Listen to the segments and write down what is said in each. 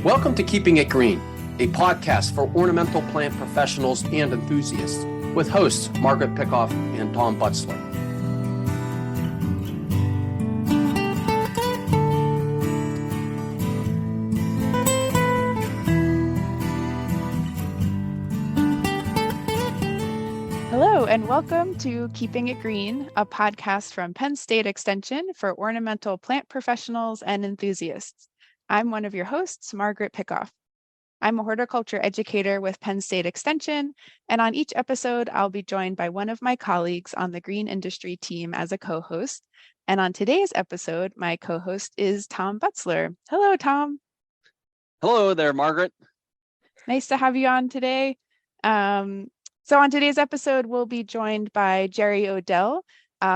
Welcome to Keeping It Green, a podcast for ornamental plant professionals and enthusiasts, with hosts Margaret Pickoff and Tom Butzler. Hello, and welcome to Keeping It Green, a podcast from Penn State Extension for ornamental plant professionals and enthusiasts. I'm one of your hosts, Margaret Pickoff. I'm a horticulture educator with Penn State Extension, and on each episode, I'll be joined by one of my colleagues on the green industry team as a co-host. And on today's episode, my co-host is Tom Butzler. Hello, Tom. Hello there, Margaret. Nice to have you on today. So on today's episode, we'll be joined by Jerry Odell,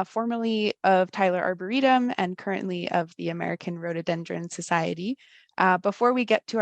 formerly of Tyler Arboretum and currently of the American Rhododendron Society. Before we get to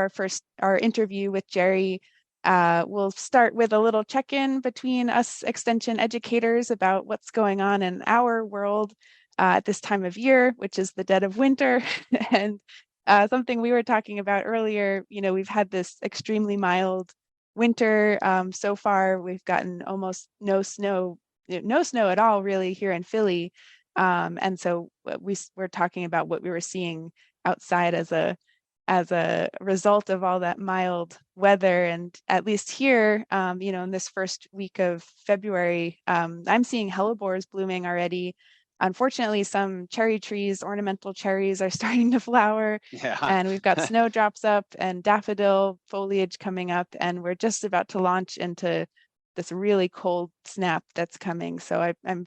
our interview with Jerry, we'll start with a little check-in between us extension educators about what's going on in our world at this time of year, which is the dead of winter. And something we were talking about earlier, we've had this extremely mild winter. So far, we've gotten almost no snow at all really here in Philly. And so we're talking about what we were seeing outside as a result of all that mild weather. And at least here, in this first week of February, I'm seeing hellebores blooming already. Unfortunately, some cherry trees, ornamental cherries, are starting to flower. Yeah. And we've got snowdrops up and daffodil foliage coming up, and we're just about to launch into this really cold snap that's coming. So I'm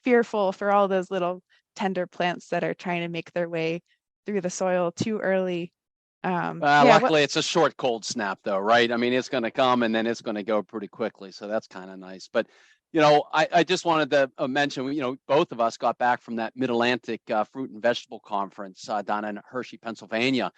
fearful for all those little tender plants that are trying to make their way through the soil too early. Luckily, it's a short cold snap, though, right? I mean, it's going to come and then it's going to go pretty quickly. So that's kind of nice. But I just wanted to mention, both of us got back from that Mid-Atlantic Fruit and Vegetable Conference down in Hershey, Pennsylvania.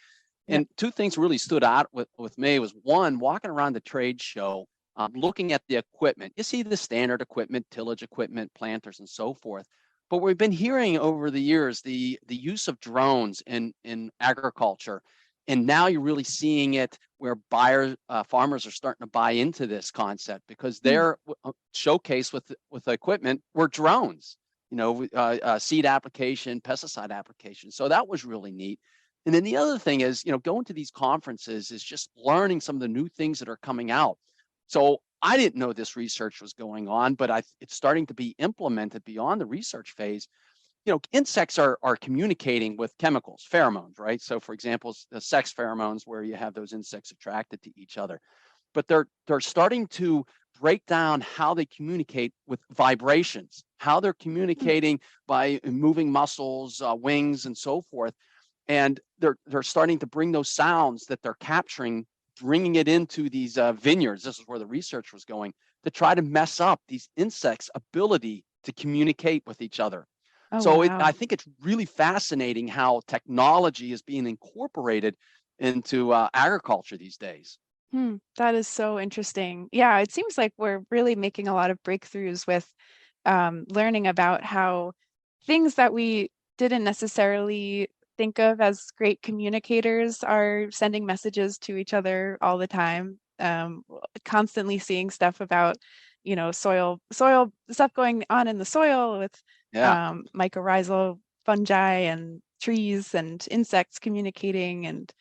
And two things really stood out with me was, one, walking around the trade show, looking at the equipment. You see the standard equipment, tillage equipment, planters, and so forth. But we've been hearing over the years the use of drones in agriculture. And now you're really seeing it where farmers are starting to buy into this concept, because their showcase with the equipment were drones, seed application, pesticide application. So that was really neat. And then the other thing is, going to these conferences is just learning some of the new things that are coming out. So I didn't know this research was going on, but it's starting to be implemented beyond the research phase. Insects are communicating with chemicals, pheromones, right? So, for example, the sex pheromones, where you have those insects attracted to each other. But they're starting to break down how they communicate with vibrations, how they're communicating by moving muscles, wings, and so forth. And they're starting to bring those sounds that they're capturing, bringing it into these vineyards. This is where the research was going, to try to mess up these insects' ability to communicate with each other. Oh, so wow. I think it's really fascinating how technology is being incorporated into agriculture these days. That is so interesting. Yeah, it seems like we're really making a lot of breakthroughs with learning about how things that we didn't necessarily think of as great communicators are sending messages to each other all the time. Constantly seeing stuff about, soil stuff going on in the soil with mycorrhizal fungi and trees and insects communicating, and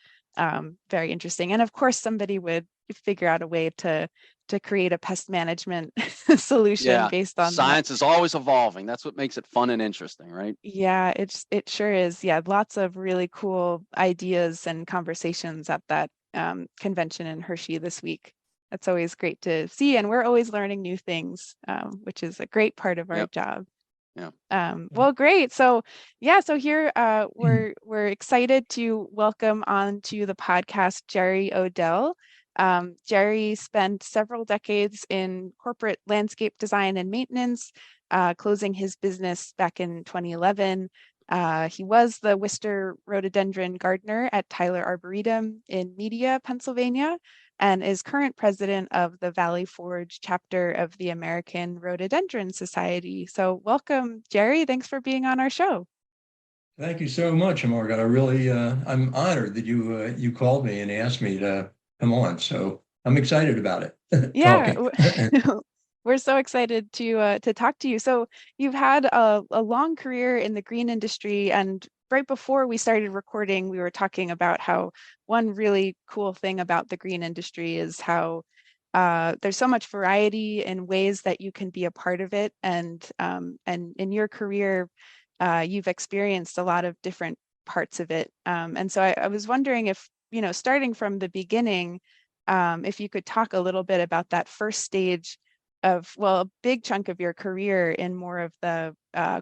very interesting. And of course, somebody would figure out a way to create a pest management solution based on science is always evolving. That's what makes it fun and interesting, right? Yeah, it sure is. Yeah, lots of really cool ideas and conversations at that convention in Hershey this week. That's always great to see, and we're always learning new things, which is a great part of our job. Yeah. Well, great. So here we're excited to welcome onto the podcast Jerry Odell. Jerry spent several decades in corporate landscape design and maintenance, closing his business back in 2011. He was the Wister rhododendron gardener at Tyler Arboretum in Media, Pennsylvania, and is current president of the Valley Forge chapter of the American Rhododendron Society. So welcome, Jerry. Thanks for being on our show. Thank you so much, Margaret. I'm honored that you called me and asked me to come on. So I'm excited about it. Yeah, Talking. we're so excited to talk to you. So you've had a long career in the green industry, and right before we started recording, we were talking about how one really cool thing about the green industry is how there's so much variety in ways that you can be a part of it, and in your career, you've experienced a lot of different parts of it. And so I was wondering if, starting from the beginning, if you could talk a little bit about that first stage of, well, a big chunk of your career in more of the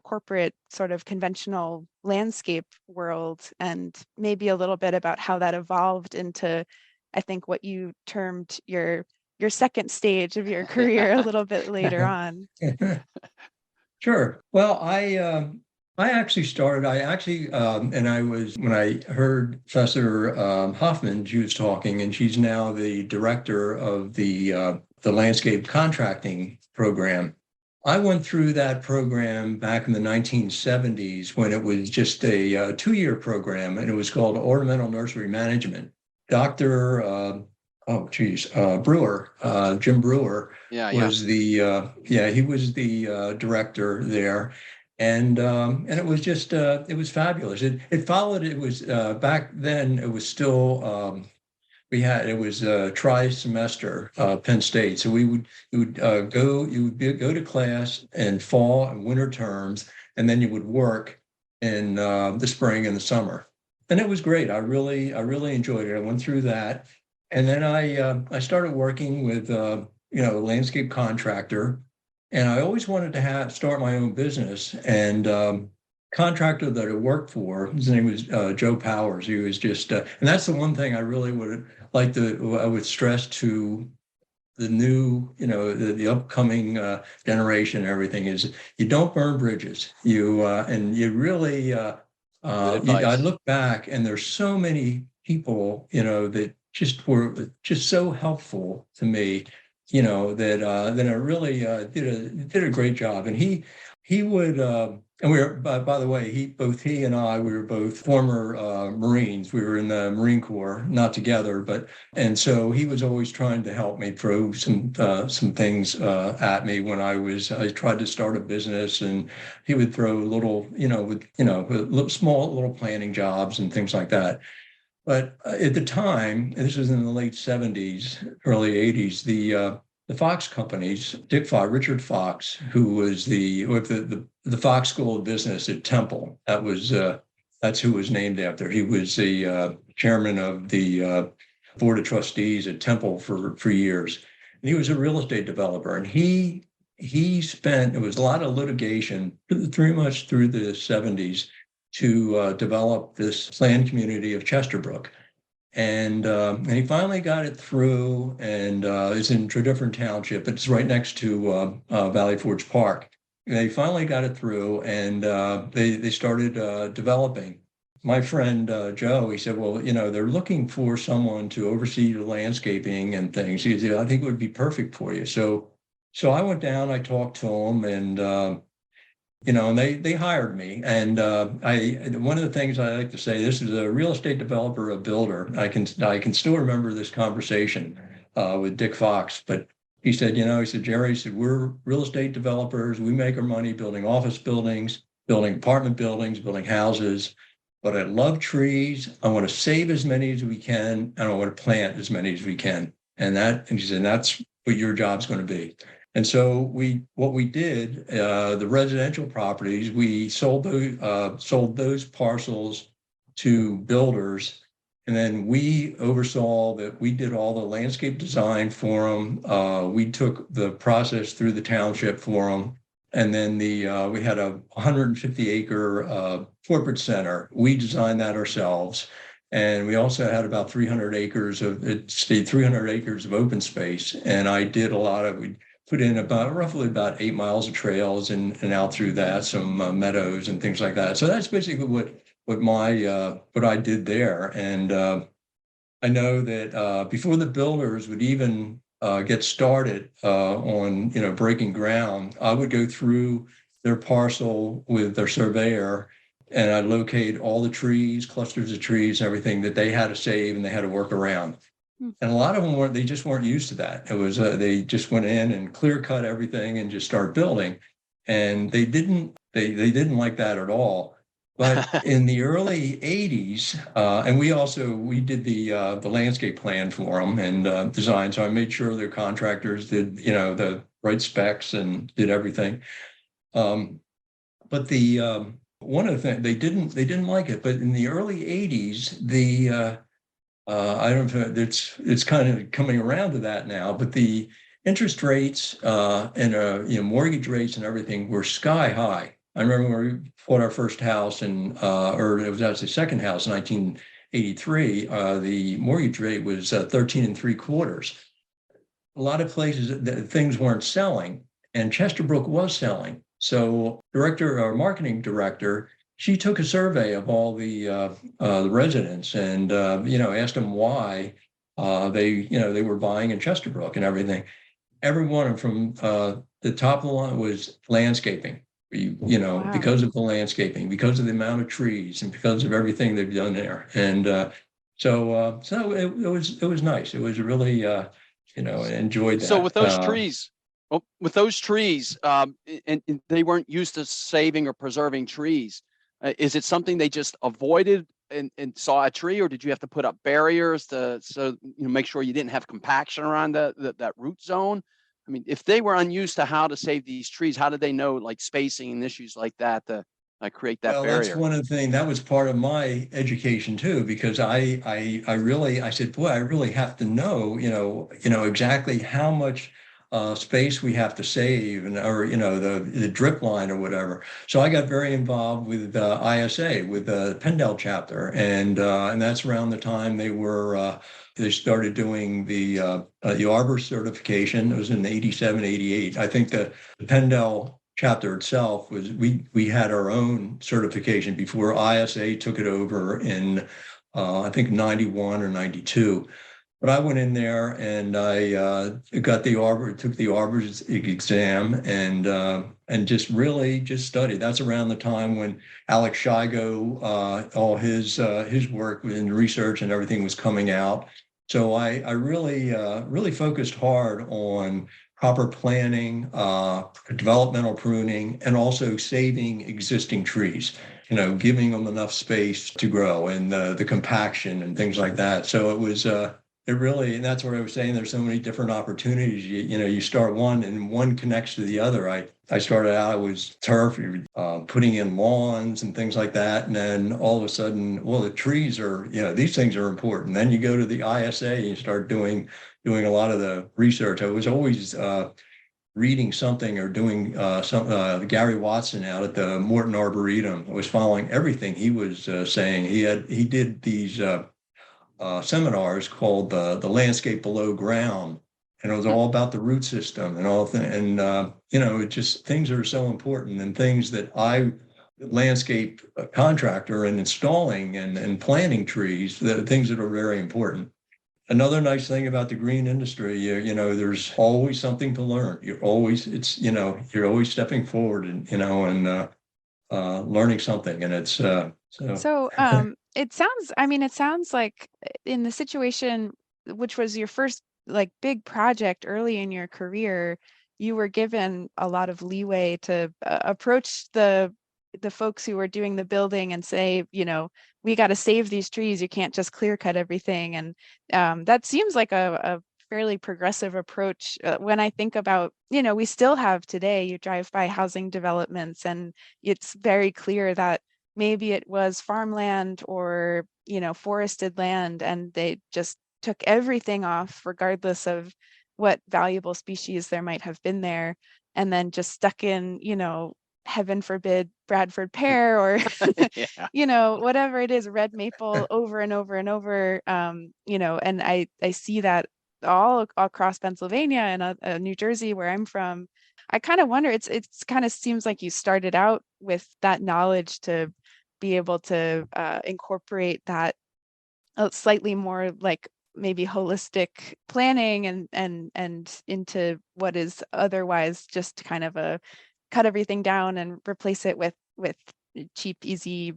corporate sort of conventional landscape world, and maybe a little bit about how that evolved into, I think, what you termed your second stage of your career a little bit later on. Sure. Well, I actually started. I actually and I was when I heard Professor Hoffman. She was talking, and she's now the director of the landscape contracting program. I went through that program back in the 1970s when it was just a 2-year program, and it was called Ornamental Nursery Management. Dr. Brewer, Jim Brewer Yeah, yeah. was he was the director there, and it was just it was fabulous. It followed. It was back then. It was still it was tri-semester Penn State. So you would go to class in fall and winter terms, and then you would work in the spring and the summer. And it was great. I really enjoyed it. I went through that, and then I started working with a landscape contractor, and I always wanted to start my own business. And contractor that I worked for, his name was Joe Powers. He was just, and that's the one thing I really I would stress to the new, the upcoming generation and everything is you don't burn bridges. And you really, Good I advice. look back and there's so many people, that just were just so helpful to me, that I really did a great job. And he would, and we were, by the way, both he and I, we were both former Marines. We were in the Marine Corps, not together, and so he was always trying to help me throw some things at me when I tried to start a business, and he would throw little, small little planning jobs and things like that. But at the time, and this was in the late 70s, early 80s, the Fox companies, Richard Fox, who was with the Fox School of Business at Temple. That's who was named after. He was the chairman of the board of trustees at Temple for years. And he was a real estate developer, and it was a lot of litigation pretty much through the 70s to develop this planned community of Chesterbrook. And he finally got it through, and it's in Tredyffrin Township. It's right next to Valley Forge Park. And they finally got it through, and they started developing. My friend Joe, he said, well, they're looking for someone to oversee the landscaping and things. He said, I think it would be perfect for you. So I went down, I talked to him, and they hired me. And one of the things I like to say, this is a real estate developer, a builder. I can still remember this conversation with Dick Fox, but he said, Jerry, he said, we're real estate developers. We make our money building office buildings, building apartment buildings, building houses. But I love trees. I want to save as many as we can, and I want to plant as many as we can. And he said, that's what your job's going to be. And so what we did, the residential properties, we sold those parcels to builders, and then we oversaw that. We did all the landscape design for them. We took the process through the township for them, and then we had a 150-acre corporate center. We designed that ourselves. And we also had about 300 acres of 300 acres of open space. And I did we put in roughly about 8 miles of trails and out through that, some meadows and things like that. So that's basically what I did there. And I know that before the builders would even get started on breaking ground, I would go through their parcel with their surveyor and I'd locate all the trees, clusters of trees, and everything that they had to save and they had to work around. And a lot of them weren't, they just weren't used to that. It was, they just went in and clear cut everything and just start building. And they didn't like that at all. But in the early 80s, and we did the landscape plan for them and design. So I made sure their contractors did, the right specs and did everything. But one of the things they didn't like it. But in the early 80s, I don't know, it's kind of coming around to that now, but the interest rates and mortgage rates and everything were sky high. I remember when we bought our first house or it was actually second house in 1983, the mortgage rate was 13.75. A lot of places things weren't selling, and Chesterbrook was selling. So marketing director, she took a survey of all the residents and asked them why they were buying in Chesterbrook and everything. Everyone from the top of the line was landscaping. Wow. Because of the landscaping, because of the amount of trees, and because of everything they've done there. And so it was nice. It was really enjoyed that. So with those trees, and they weren't used to saving or preserving trees. Is it something they just avoided and saw a tree, or did you have to put up barriers so make sure you didn't have compaction around that root zone? I mean, if they were unused to how to save these trees, how did they know like spacing and issues like that to create that barrier? That's one of the things that was part of my education too, because I said, boy, I really have to know, exactly how much space we have to save or the drip line or whatever. So I got very involved with ISA, with the Penn chapter, and that's around the time they started doing the Arbor certification. It was in 87, 88. I think the Penn chapter itself we had our own certification before ISA took it over in I think 91 or 92. But I went in there and I took the Arbor's exam and just studied. That's around the time when Alex Shigo, all his work in research and everything was coming out. So I really focused hard on proper planning, developmental pruning, and also saving existing trees. Giving them enough space to grow and the compaction and things like that. So it was. And that's what I was saying. There's so many different opportunities. You start one and one connects to the other. I started out, I was turf, putting in lawns and things like that. And then all of a sudden, well, the trees are, these things are important. Then you go to the ISA and you start doing a lot of the research. I was always reading something or doing Gary Watson out at the Morton Arboretum. I was following everything he was saying. He did these seminars called the Landscape Below Ground, and it was all about the root system and all it just things are so important, and things that landscape contractor and installing and planting trees, the things that are very important. Another nice thing about the green industry, there's always something to learn. You're always stepping forward and learning something, and it's So it sounds like in the situation, which was your first like big project early in your career, you were given a lot of leeway to approach the folks who were doing the building and say, we got to save these trees. You can't just clear cut everything. And that seems like a fairly progressive approach. When I think about, we still have today, you drive by housing developments and it's very clear that maybe it was farmland or, forested land, and they just took everything off regardless of what valuable species there might have been there, and then just stuck in, heaven forbid, Bradford pear or, whatever it is, red maple over and over and over, and I see that all across Pennsylvania and New Jersey, where I'm from. I kind of wonder, it's kind of seems like you started out with that knowledge to be able to incorporate that slightly more like maybe holistic planning and into what is otherwise just kind of a cut everything down and replace it with cheap, easy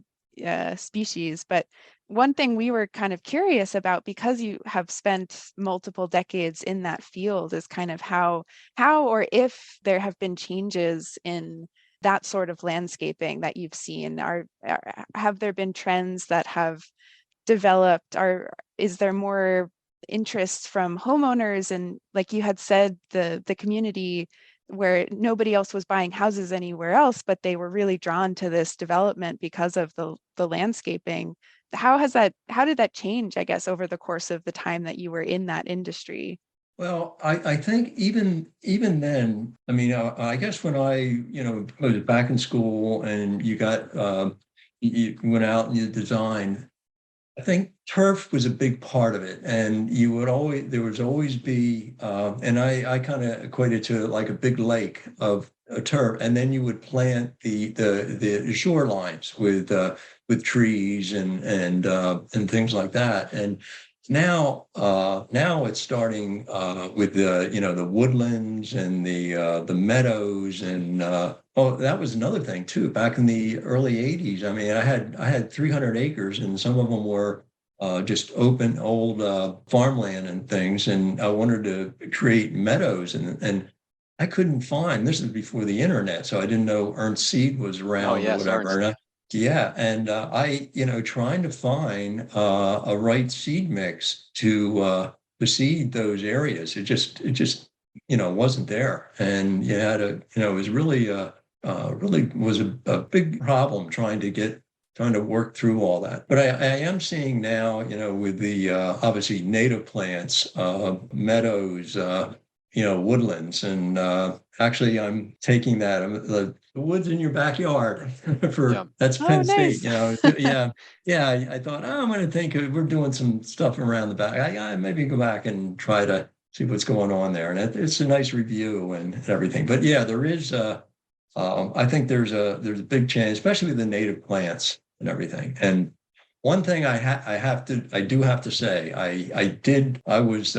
species. But one thing we were kind of curious about, because you have spent multiple decades in that field, is kind of how or if there have been changes in that sort of landscaping that you've seen. Have there been trends that have developed? Is there more interest from homeowners? And like you had said, the community where nobody else was buying houses anywhere else, but they were really drawn to this development because of the landscaping. How did that change, I guess, over the course of the time that you were in that industry? Well, I think even then, I mean, I guess when I was back in school and you went out and you designed, I think turf was a big part of it, and there was always be, and I kind of equated to like a big lake of a turf, and then you would plant the shorelines with trees and things like that. And now it's starting with the woodlands and the meadows and that was another thing too. Back in the early '80s, I mean, I had 300 acres, and some of them were just open old farmland and things, and I wanted to create meadows, and I couldn't find. This is before the internet, so I didn't know Ernst Seed was around or whatever. Ernst. And I, trying to find a right seed mix to seed those areas. It just wasn't there, and you had it was really was a big problem trying to work through all that. But I am seeing now, with the obviously native plants, meadows, woodlands, and actually I'm taking that the woods in your backyard that's Penn State. Nice. I thought, I'm going to think we're doing some stuff around the back. I maybe go back and try to see what's going on there, and it's a nice review and everything. But yeah, there is I think there's a big change, especially with the native plants and everything. And one thing I do have to say, I was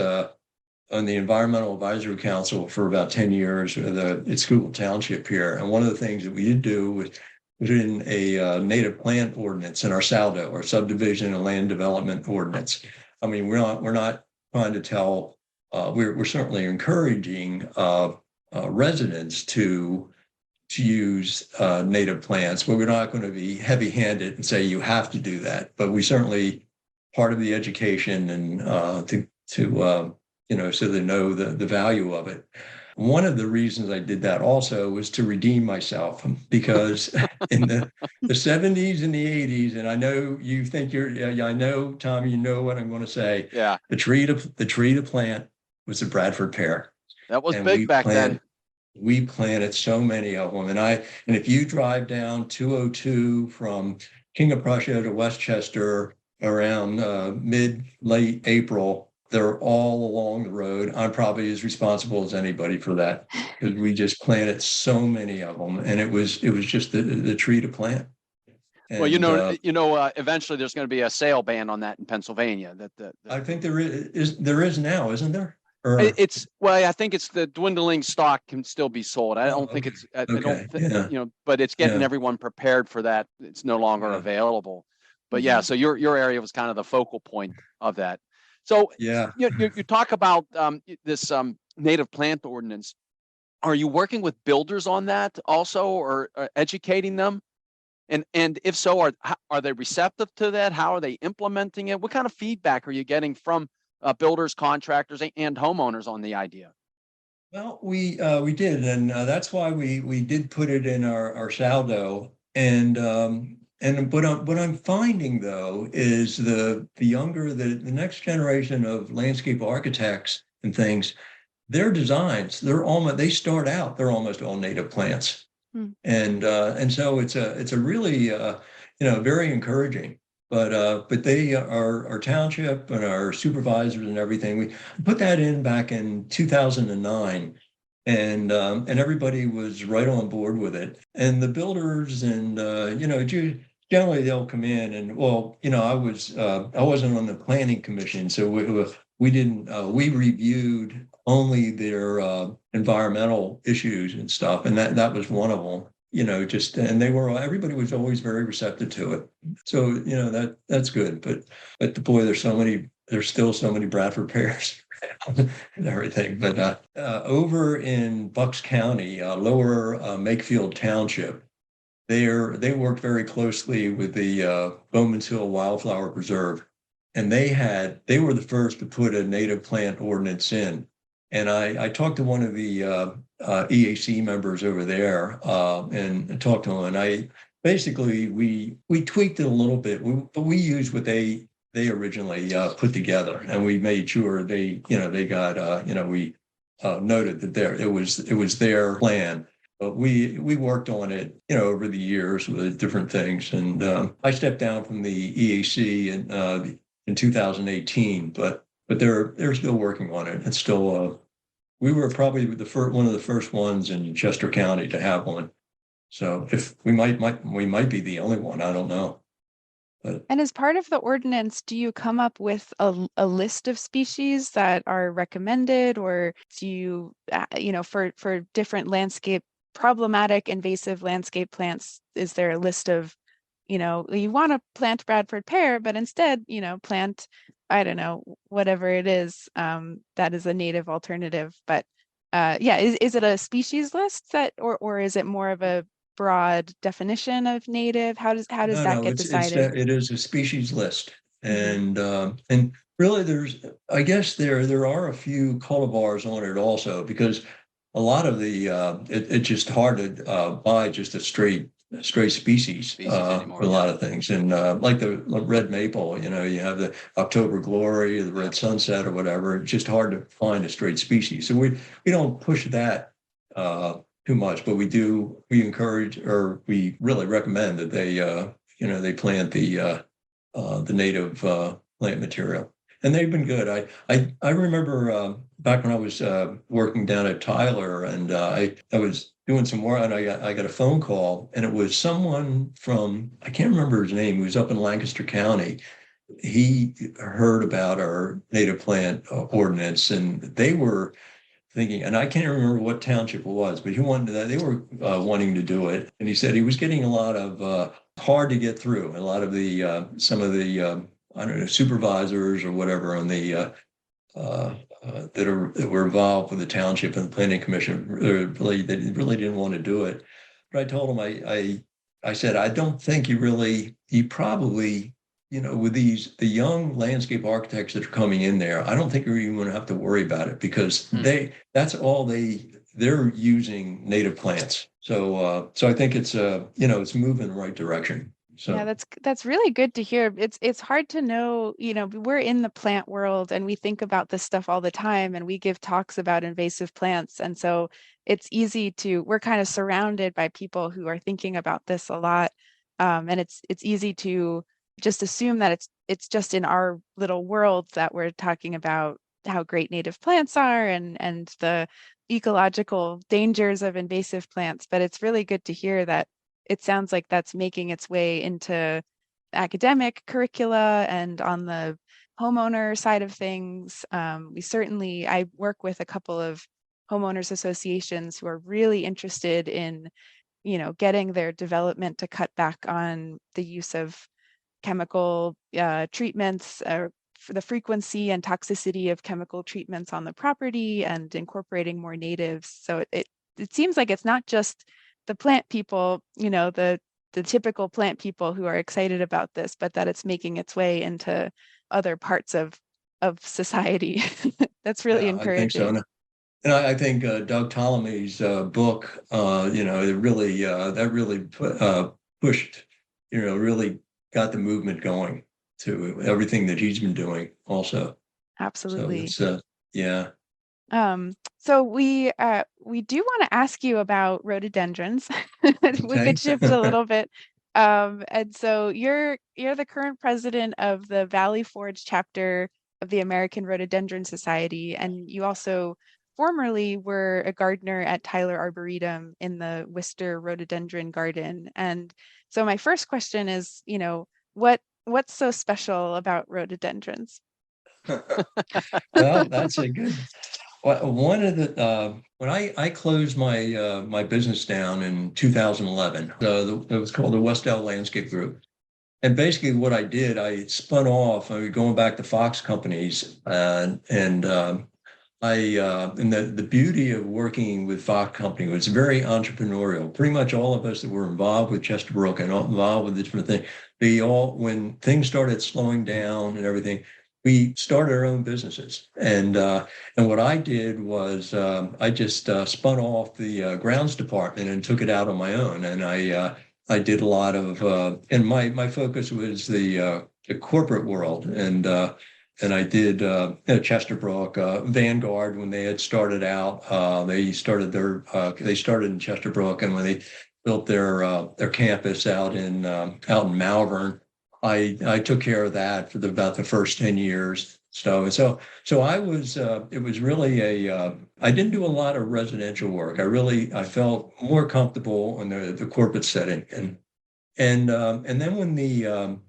on the Environmental Advisory Council for about 10 years at Schuylkill Township here. And one of the things that we did do was put in a native plant ordinance in our SALDO, or subdivision and land development ordinance. I mean, we're not trying to tell, we're certainly encouraging residents to use native plants, but we're not going to be heavy-handed and say you have to do that. But we certainly, part of the education and so they know the value of it. One of the reasons I did that also was to redeem myself, because in the 70s and the 80s, and I know you think I know, Tom, you know what I'm going to say. Yeah. The tree to plant was the Bradford pear. That was big back then. We planted so many of them. And if you drive down 202 from King of Prussia to Westchester around late April, they're all along the road. I'm probably as responsible as anybody for that, because we just planted so many of them, and it was just the tree to plant. And, well, eventually there's going to be a sale ban on that in Pennsylvania. I think there is now, isn't there? I think it's the dwindling stock can still be sold. I don't think it's, but it's getting everyone prepared for that. It's no longer available. But so your area was kind of the focal point of that. So you talk about this native plant ordinance. Are you working with builders on that also, or educating them? And if so, are they receptive to that? How are they implementing it? What kind of feedback are you getting from builders, contractors, and homeowners on the idea? Well, we did, and that's why we did put it in our saldo. And what I'm finding, though, is the next generation of landscape architects and things, their designs, they're almost all native plants. And so it's a really very encouraging. But they our township and our supervisors and everything, we put that in back in 2009. And everybody was right on board with it. And the builders and generally they'll come in and I wasn't on the planning commission, so we didn't we reviewed only their environmental issues and stuff, and that was one of them. just, and everybody was always very receptive to it. So, that's good. But boy, there's still so many Bradford pears and everything. But over in Bucks County, lower Makefield Township, they worked very closely with the Bowman's Hill Wildflower Preserve, and they were the first to put a native plant ordinance in. And I talked to one of the EAC members over there and talked to him. And basically we tweaked it a little bit, but we used what they originally put together, and we made sure they got we noted that it was their plan. But we worked on it, over the years with different things. And I stepped down from the EAC in 2018, but they're still working on it. It's still we were probably one of the first ones in Chester County to have one. So if we might be the only one, I don't know. But, and as part of the ordinance, do you come up with a list of species that are recommended, or do you, for different problematic invasive landscape plants, is there a list of, you want to plant Bradford pear, but instead, plant, I don't know, whatever it is, that is a native alternative. But is it a species list or is it more of a broad definition of native? How does that get decided? It is a species list. Mm-hmm. And really I guess there are a few cultivars on it also, because a lot of it's just hard to buy just a straight species anymore, for a lot of things. And like the red maple, you have the October Glory, the red sunset or whatever. It's just hard to find a straight species. So we don't push that too much, but we encourage, or we really recommend that they plant the native plant material. And they've been good. I remember back when I was working down at Tyler, and I was doing some work, and I got a phone call, and it was someone from, I can't remember his name, who was up in Lancaster County. He heard about our native plant ordinance, and they were thinking, and I can't remember what township it was, but he wanted that. They were wanting to do it, and he said he was getting a lot of hard to get through. A lot of some of the I don't know, supervisors or whatever on the that were involved with the township and the planning commission they really didn't want to do it. But I told him, I said, I don't think you probably, with the young landscape architects that are coming in there, I don't think you're even going to have to worry about it, because that's all they're using native plants. So I think it's it's moving in the right direction. So. Yeah, that's really good to hear. It's hard to know, we're in the plant world and we think about this stuff all the time, and we give talks about invasive plants. And so it's easy we're kind of surrounded by people who are thinking about this a lot. And it's easy to just assume that it's just in our little world that we're talking about how great native plants are and the ecological dangers of invasive plants. But it's really good to hear that it sounds like that's making its way into academic curricula and on the homeowner side of things. I work with a couple of homeowners associations who are really interested in, getting their development to cut back on the use of chemical treatments, for the frequency and toxicity of chemical treatments on the property, and incorporating more natives. So it seems like it's not just the plant people, the typical plant people who are excited about this, but that it's making its way into other parts of society. That's really encouraging. I think so. And I think Doug Ptolemy's book, it really that really pushed, really got the movement going to everything that he's been doing also. Absolutely. So yeah. So we do want to ask you about rhododendrons. We could shift a little bit. And so you're the current president of the Valley Forge chapter of the American Rhododendron Society, and you also formerly were a gardener at Tyler Arboretum in the Wister rhododendron garden. And so my first question is, what's so special about rhododendrons? Well, that's a good. one of the when I closed my my business down in 2011, it was called the Westell Landscape Group. And basically, what I did, I spun off. I mean, going back to Fox companies, and the beauty of working with Fox Company was very entrepreneurial. Pretty much all of us that were involved with Chesterbrook and involved with different things, they all, when things started slowing down and everything, we started our own businesses. And what I did was I just spun off the grounds department and took it out on my own. And I did a lot of and my focus was the corporate world, and I did Chesterbrook, Vanguard when they had started out. They started in Chesterbrook, and when they built their campus out in Malvern, I took care of that for about the first 10 years. So I was it was really I didn't do a lot of residential work. I felt more comfortable in the corporate setting, and then when the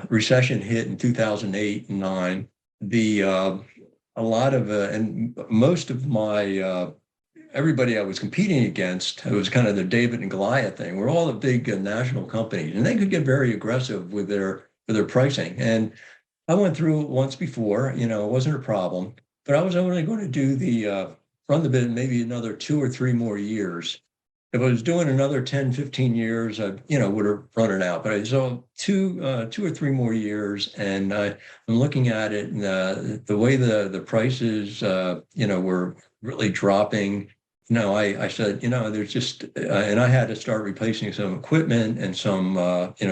recession hit in 2008 and 9, a lot of and most of my everybody I was competing against, it was kind of the David and Goliath thing. We're all the big national companies, and they could get very aggressive with their pricing. And I went through it once before, it wasn't a problem, but I was only going to do run the bid maybe another 2 or 3 more years. If I was doing another 10, 15 years, I, would have run it out. But I saw 2 or 3 more years, and I'm looking at it, and the way the prices, were really dropping. I said, there's just, and I had to start replacing some equipment and some,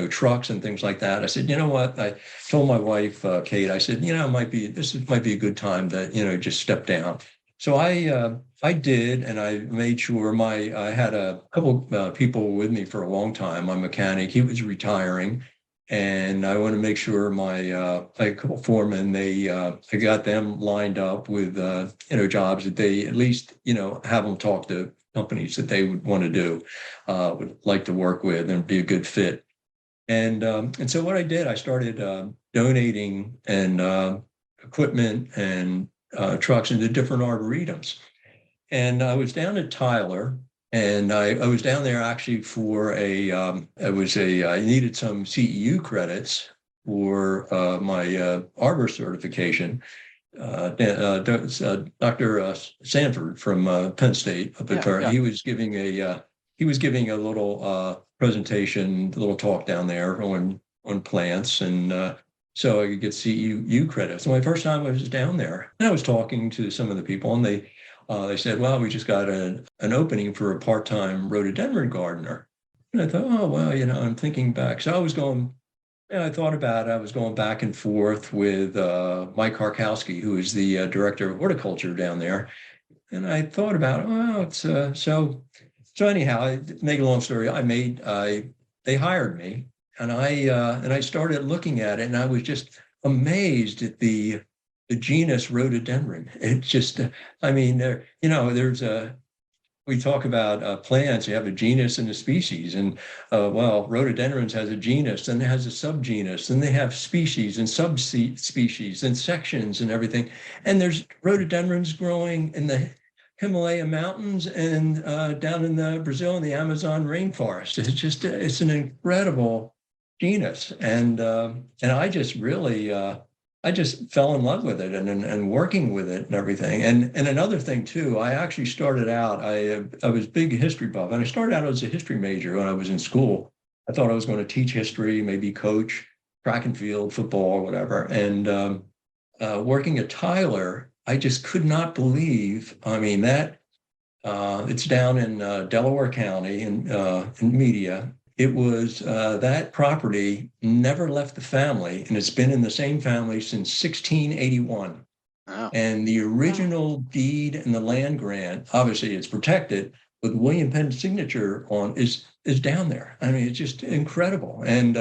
trucks and things like that. I said, you know what? I told my wife, Kate, I said, this might be a good time to, just step down. So I did, and I made sure I had a couple people with me for a long time. My mechanic, he was retiring, and I want to make sure my a couple foremen, I got them lined up with jobs that they at least have them talk to companies that they would want to do, would like to work with and be a good fit. And so what I did, I started donating and equipment and trucks into different arboretums. And I was down at Tyler, and I was down there actually for I needed some CEU credits for my arbor certification. Dr. Sanford from Penn State up at Penn, he was giving a little presentation, a little talk down there on plants, and so I could get CEU credits. So my first time I was down there, and I was talking to some of the people, and they said, well, we just got an opening for a part-time rhododendron gardener. And I thought, oh, well, I'm thinking back. So I thought about it. I was going back and forth with Mike Harkowski, who is the director of horticulture down there. And I thought about, so anyhow, make a long story, they hired me, and I started looking at it, and I was just amazed at the genus rhododendron. It just, we talk about plants, you have a genus and a species, and rhododendrons has a genus, and it has a subgenus, and they have species and subspecies and sections and everything. And there's rhododendrons growing in the Himalaya mountains and down in Brazil in the Amazon rainforest. It's an incredible genus, and I just really I just fell in love with it and working with it and everything. And another thing too, I actually started out, I was big history buff, and I started out as a history major when I was in school. I thought I was going to teach history, maybe coach track and field, football, or whatever. And working at Tyler, I just could not believe, that it's down in Delaware County in Media. It was that property never left the family, and it's been in the same family since 1681. Wow. And the original deed and the land grant, obviously it's protected, with William Penn's signature on is down there. It's just incredible. And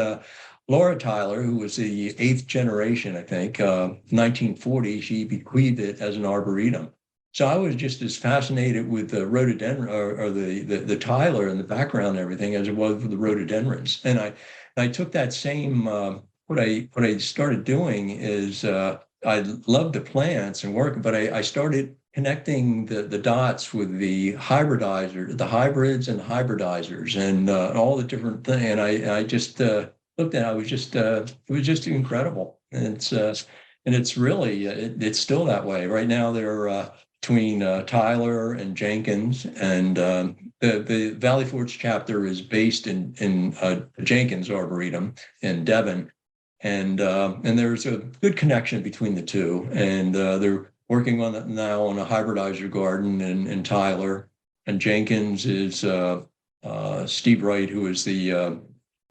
Laura Tyler, who was the 8th generation, I think, 1940, she bequeathed it as an arboretum. So I was just as fascinated with the rhododendron or the Tyler and the background and everything as it was with the rhododendrons. And I took that same what I started doing is I loved the plants and work, but I started connecting the dots with the hybrids and hybridizers, and all the different things. And I just looked at it. It was just incredible. And it's really, it's still that way. Right now, they're between Tyler and Jenkins, and the Valley Forge chapter is based in Jenkins Arboretum in Devon. And there's a good connection between the two. And they're working on it now on a hybridizer garden in Tyler. And Jenkins is Steve Wright, who is the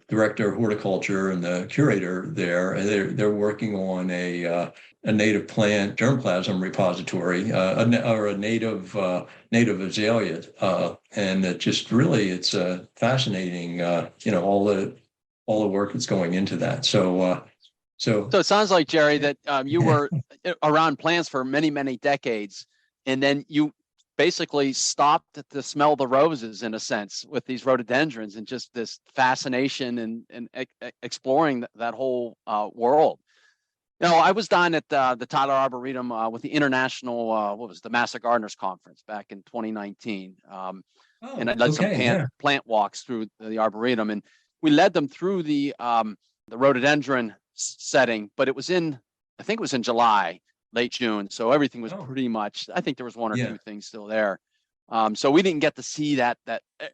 director of horticulture and the curator there, and they're working on a native plant germplasm repository, or a native azalea, and it just really, it's fascinating. All the work that's going into that. So it sounds like, Jerry, that you were around plants for many decades, and then you basically stopped to smell the roses, in a sense, with these rhododendrons, and just this fascination and exploring that whole world. I was down at the Tyler Arboretum with the International, the Master Gardeners Conference back in 2019. And I led some plant walks through the Arboretum, and we led them through the rhododendron setting, but I think it was in July, late June. So everything was pretty much, I think there was one or two things still there. So we didn't get to see that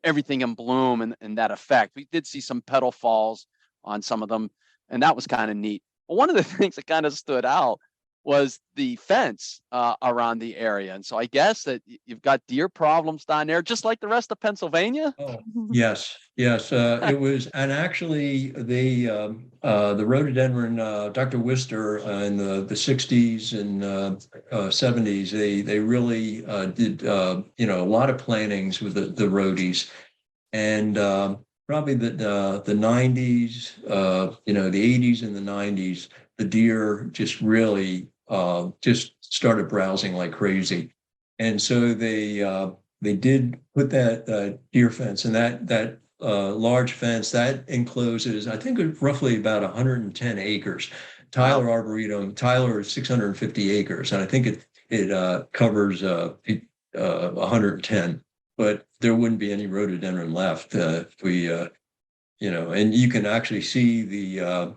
everything in bloom and that effect. We did see some petal falls on some of them, and that was kind of neat. But one of the things that kind of stood out was the fence around the area. And so I guess that you've got deer problems down there, just like the rest of Pennsylvania. Oh, yes. It was, and actually the rhododendron, Dr. Wister in the 60s and 70s, they really did a lot of plantings with the rhodies, and probably the 90s, the 80s and the 90s, the deer just really just started browsing like crazy. And so they did put that deer fence, and that large fence that encloses, I think, roughly about 110 acres. Tyler Arboretum, Tyler is 650 acres, and I think it covers 110. But there wouldn't be any rhododendron left if we, and you can actually see the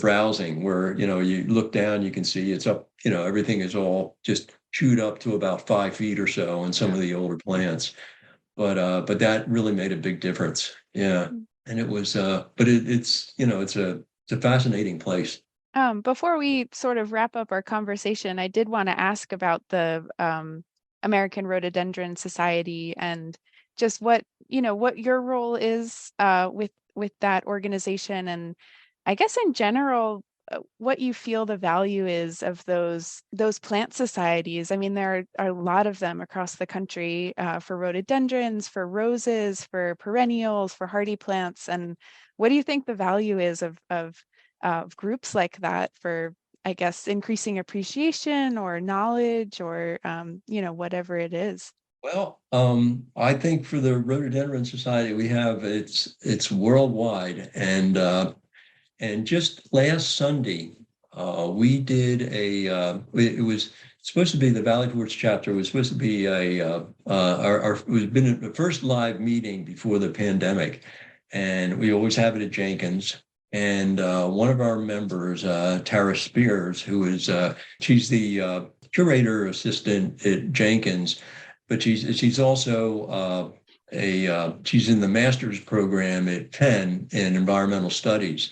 browsing where, you look down, you can see it's up, everything is all just chewed up to about 5 feet or so in some of the older plants. But that really made a big difference. Yeah. And it was, but it's a fascinating place. Before we sort of wrap up our conversation, I did want to ask about the American Rhododendron Society, and just what your role is with that organization, and I guess in general what you feel the value is of those plant societies. I mean, there are a lot of them across the country for rhododendrons, for roses, for perennials, for hardy plants. And what do you think the value is of groups like that for, I guess, increasing appreciation or knowledge or whatever it is? Well, I think for the Rhododendron Society, we have it's worldwide, and just last Sunday, we did it was supposed to be the Valley Forge chapter was supposed to be it was been the first live meeting before the pandemic, and we always have it at Jenkins. And one of our members, Tara Spears, who is she's the curator assistant at Jenkins, but she's also she's in the master's program at Penn in environmental studies.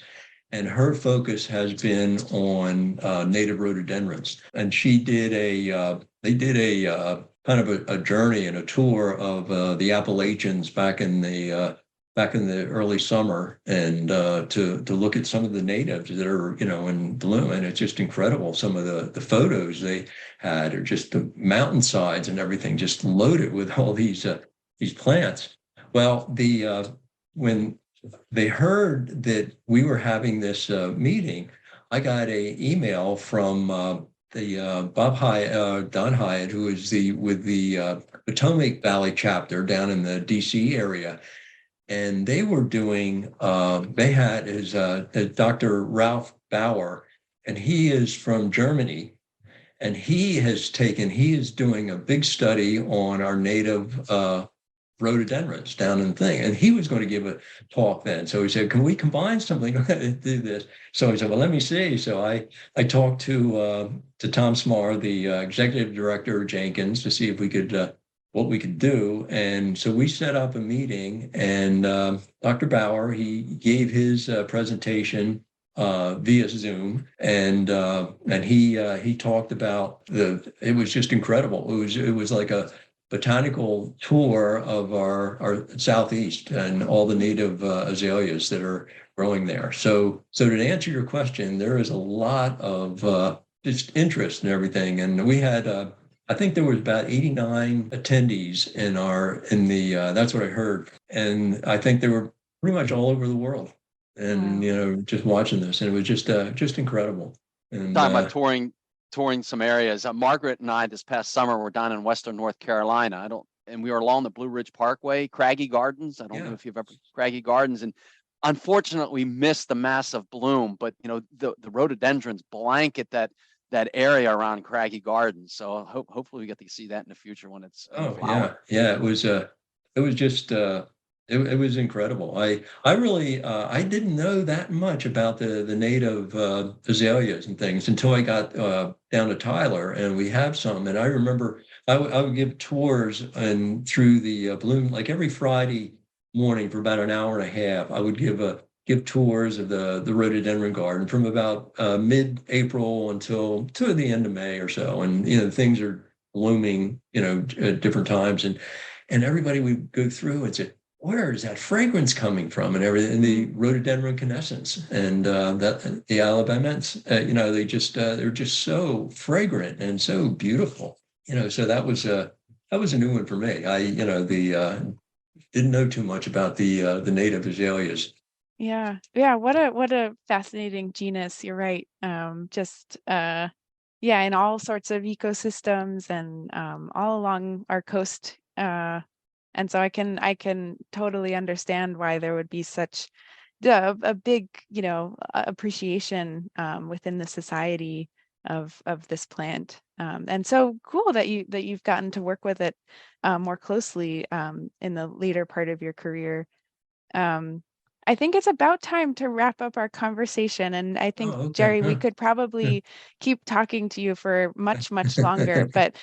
And her focus has been on native rhododendrons. And they did a kind of a journey and a tour of the Appalachians back in the early summer, and to look at some of the natives that are in bloom. And it's just incredible. Some of the photos they had are just the mountainsides and everything just loaded with all these plants. Well, when they heard that we were having this meeting, I got an email from the Don Hyatt, who is with the Potomac Valley chapter down in the DC area. And they were doing, they had his Dr. Ralph Bauer, and he is from Germany. And he is doing a big study on our native rhododendrons down in the thing. And he was going to give a talk then. So he said, can we combine something to do this? So he said, well, let me see. So I talked to Tom Smar, the executive director of Jenkins, to see if we could what we could do. And so we set up a meeting, and Dr. Bauer, he gave his presentation via Zoom, and he talked about it was just incredible. It was like a botanical tour of our southeast and all the native azaleas that are growing there. So to answer your question, there is a lot of just interest in everything, and we had I think there was about 89 attendees in the that's what I heard, and I think they were pretty much all over the world, and just watching this, and it was just incredible. And talking about touring some areas. Margaret and I this past summer were down in Western North Carolina. And we were along the Blue Ridge Parkway, Craggy Gardens. I don't know if you've ever Craggy Gardens, and unfortunately we missed the massive bloom, but the rhododendrons blanket that area around Craggy Gardens. So hopefully we get to see that in the future when it's yeah. It was just it was incredible. I really I didn't know that much about the native azaleas and things until I got down to Tyler, and we have some. And I remember I would give tours and through the bloom, like every Friday morning for about an hour and a half. I would give tours of the rhododendron garden from about mid-April until to the end of May or so. And things are blooming at different times, and everybody would go through and say, where is that fragrance coming from, and everything, and the rhododendron canescens and the Alabamans, they're just so fragrant and so beautiful, so that was a new one for me. I didn't know too much about the native azaleas. Yeah. What a fascinating genus. You're right. In all sorts of ecosystems and all along our coast. And so I can totally understand why there would be such a big, appreciation within the society of this plant. And so cool that you've gotten to work with it more closely in the later part of your career. I think it's about time to wrap up our conversation. And I think, okay. Jerry, we could probably keep talking to you for much, much longer. But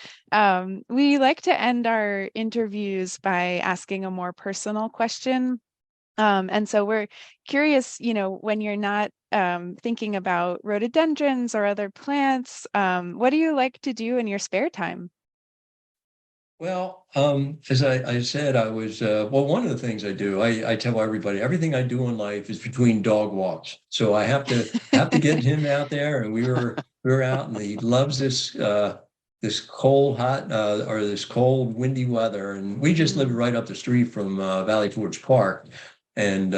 we like to end our interviews by asking a more personal question. And so we're curious, when you're not thinking about rhododendrons or other plants, what do you like to do in your spare time? Well, as I said, I was one of the things I do, I tell everybody, everything I do in life is between dog walks. So I have to get him out there, and we were out, and he loves this cold, hot or this cold, windy weather, and we just live right up the street from Valley Forge Park, and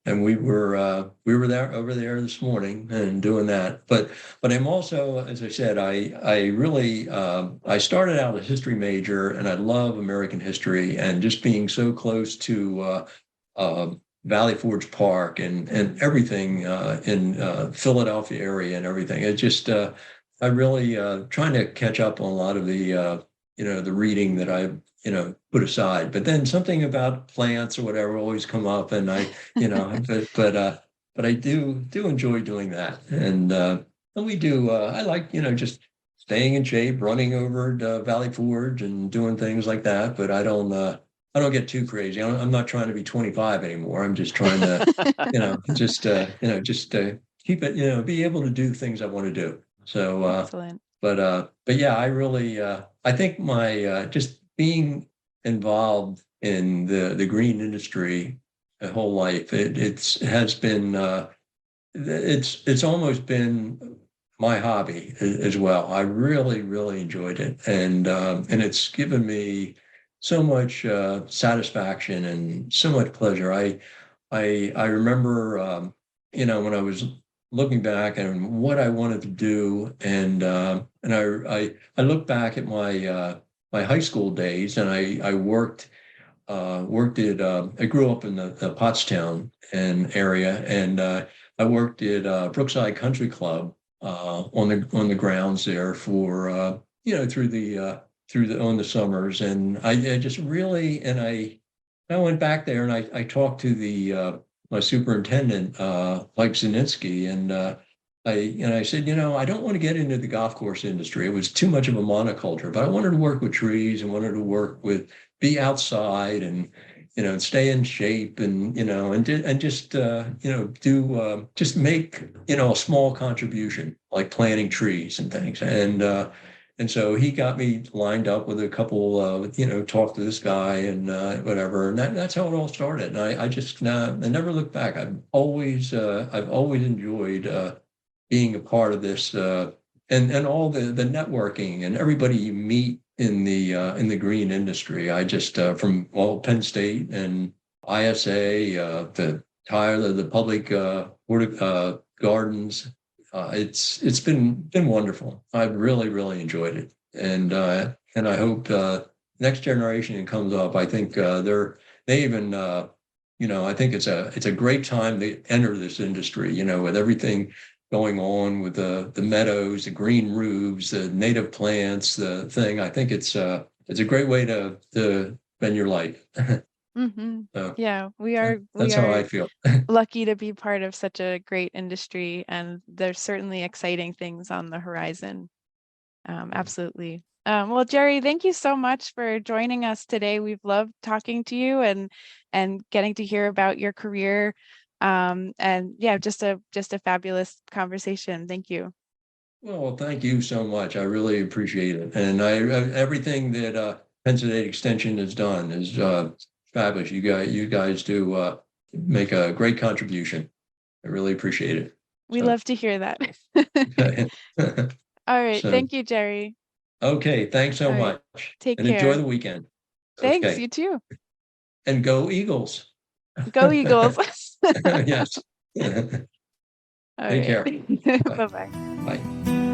we were there over there this morning and doing that. But I'm also, as I said, I really I started out a history major, and I love American history, and just being so close to Valley Forge Park and everything in Philadelphia area and everything. It just I really trying to catch up on a lot of the the reading that I put aside. But then something about plants or whatever always come up, and I but I do enjoy doing that, and we do. I like just staying in shape, running over to Valley Forge and doing things like that. But I don't get too crazy. I'm not trying to be 25 anymore. I'm just trying to just keep it, be able to do things I want to do. So Excellent. But yeah, I really I think my just being involved in the green industry my whole life, it has been it's almost been my hobby as well. I really enjoyed it, and it's given me so much satisfaction and so much pleasure. I remember when I was looking back and what I wanted to do, and I look back at my high school days, and I worked at I grew up in the Pottstown area, and I worked at Brookside Country Club on the grounds there for on the summers, and I just really I went back there and I talked to the my superintendent Mike Zininsky, and I said, I don't want to get into the golf course industry. It was too much of a monoculture, but I wanted to work with trees and wanted to be outside and stay in shape and just just make a small contribution like planting trees and things. And so he got me lined up with a couple, talk to this guy and whatever. And that's how it all started. And I never looked back. I've always enjoyed being a part of this and all the networking and everybody you meet in the green industry. I just from Penn State and ISA, the public gardens. It's been wonderful. I've really enjoyed it, and I hope next generation that comes up. I think I think it's a great time to enter this industry. With everything going on with the meadows, the green roofs, the native plants, the thing. I think it's a great way to spend your life. Mm-hmm. So, yeah, that's how I feel. Lucky to be part of such a great industry, and there's certainly exciting things on the horizon. Absolutely. Well, Jerry, thank you so much for joining us today. We've loved talking to you and getting to hear about your career. And yeah, just a fabulous conversation. Thank you. Well, thank you so much. I really appreciate it. And everything that Penn State Extension has done is fabulous. You guys do make a great contribution. I really appreciate it. We love to hear that. All right. Thank you, Jerry. Okay. Thanks so much. Take care. And enjoy the weekend. Thanks. Okay. You too. And go Eagles. Go Eagles. Yes. Take care. Bye-bye. Bye.